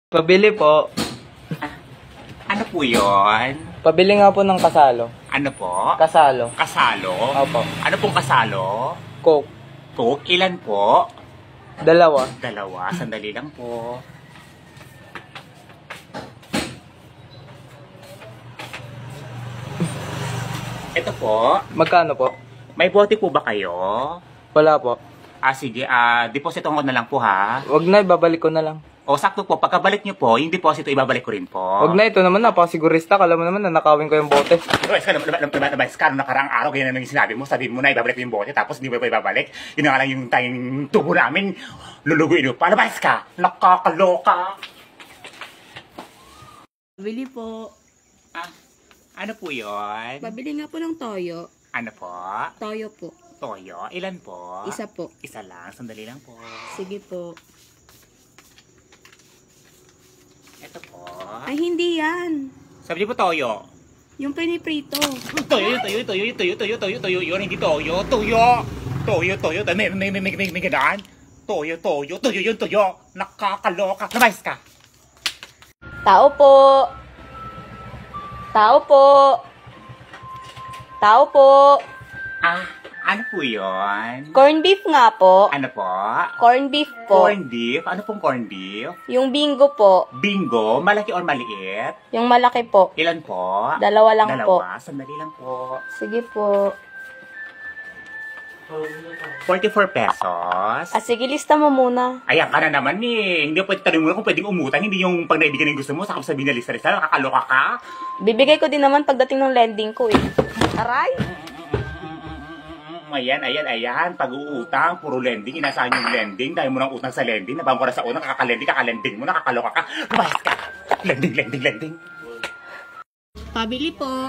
Pabili po. Ano po yun? Pabili nga po ng kasalo. Ano po? Kasalo. Kasalo? Opo. Ano pong kasalo? Coke. Coke? Ilan po? Dalawa. Dalawa. Sandali lang po. Ito po. Magkano po? May bote po ba kayo? Wala po. Sige. Deposito ko na lang po ha. Wag na, ibabalik ko na lang. O sakto po, pagkabalik nyo po, yung deposito ibabalik ko rin po. Wag na, ito naman napakasigurista. Kala mo naman na nakawin ko yung bote. Labas ka, nakaraang araw, ganyan na yung sinabi mo. Sabi mo na ibabalik ko yung bote, tapos hindi mo pa ibabalik. Yun na nga lang yung tayong tubo namin. Luluguin mo pa. Labas ka! Nakakaloka! Pabili po. Ano po yun? Pabili nga po ng toyo. Ano po? Toyo po. Toyo? Ilan po? Isa po. Isa lang. Sandali lang po. Sige po. Ito po. Ay, hindi yan. Sabi niyo po toyo. Yung piniprito. Toyo. Yun, hindi toyo. Toyo. May ganaan. Toyo. Yun, toyo. Nakakaloka. Labas ka. Tao po. Tao po. Tao po. Ano po yun? Corn beef nga po. Ano po? Corn beef po. Corn beef? Ano pong corn beef? Yung bingo po. Bingo? Malaki or maliit? Yung malaki po. Ilan po? Dalawa lang po. Dalawa? Sandali lang po. Sige po. 44 pesos. Sige, lista mo muna. Ayan ka na naman eh. Hindi pwede tanong mo kung pwedeng umutang. Hindi yung pag naibigan yung gusto mo. Saka sabihin na lista. Nakakaloka ka. Bibigay ko din naman pagdating ng lending ko eh. Aray! Ayan. Pag-uutang, puro lending. Inasahan yung lending. Dahil mo nang utang sa lending. Nabang ko na sa unang kakalending mo. Nakakaloka ka. Lumayas ka. Lending. Pabili po.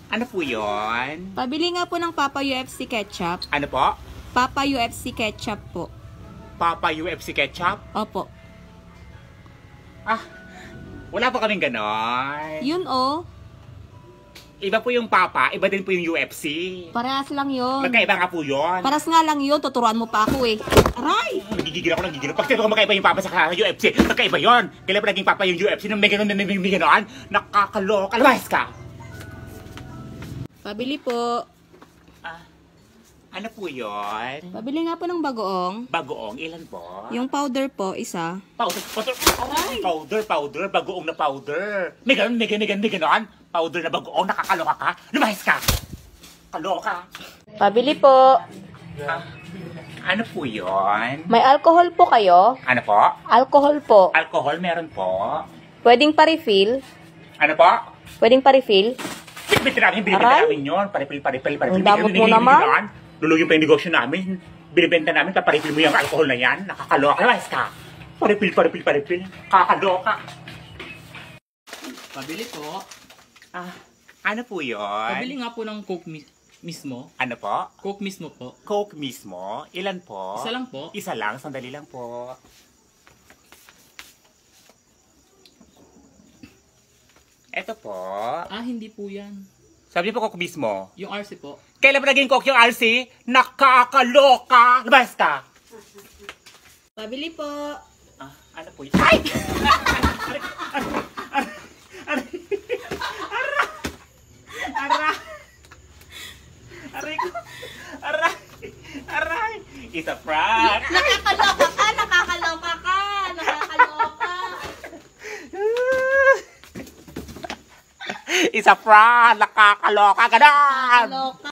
Ano po yun? Pabili nga po ng Papa UFC ketchup. Ano po? Papa UFC ketchup po. Papa UFC ketchup? Opo. Wala pa kaming ganon. Yun oh. Iba po yung Papa, iba din po yung UFC. Parehas lang yun. Magkaiba nga po yun. Paras nga lang yun. Tuturuan mo pa ako eh. Aray! Nagigigil ako. Pag tinuro ko magkaiba yung Papa sa UFC, magkaiba yun. Kailan pa naging Papa yung UFC nung may ganon. Nakakaloka. Lumayas ka. Pabili po. Ano po yun? Pabili nga po ng bagoong. Bagoong, ilan po? Yung powder po, isa. Powder. Bagoong na powder. May ganon. Powder na bagoong, nakakaloka ka. Lumayas ka. Kaloka. Pabili po. Ano po yun? May alcohol po kayo? Ano po? Alcohol po. Alcohol, meron po. Pwedeng pa-refill? Ano po? Pwedeng pa-refill? Binibenta namin yun. Paripil. Ang damot mo naman. Lulugin pa yung negosyo namin. Binibenta namin, paparipil mo yung alcohol na yan. Nakakaloka. Lumayas ka. Paripil. Kakaloka. Pabili po. Ano po yun? Pabili nga po ng Coke mismo. Ano po? Coke mismo po. Coke mismo. Ilan po? Isa lang po. Isa lang. Sandali lang po. Ito po. Hindi po yan. Sabi niyo po Coke mismo. Yung RC po. Kailan ba naging Coke yung RC? Nakakaloka! Labas ka! Pabili po. Ano po yun? Ay! Aray! It's a prank! Nakakaloka ka! It's a prank! Nakakaloka! Ganon! Nakakaloka.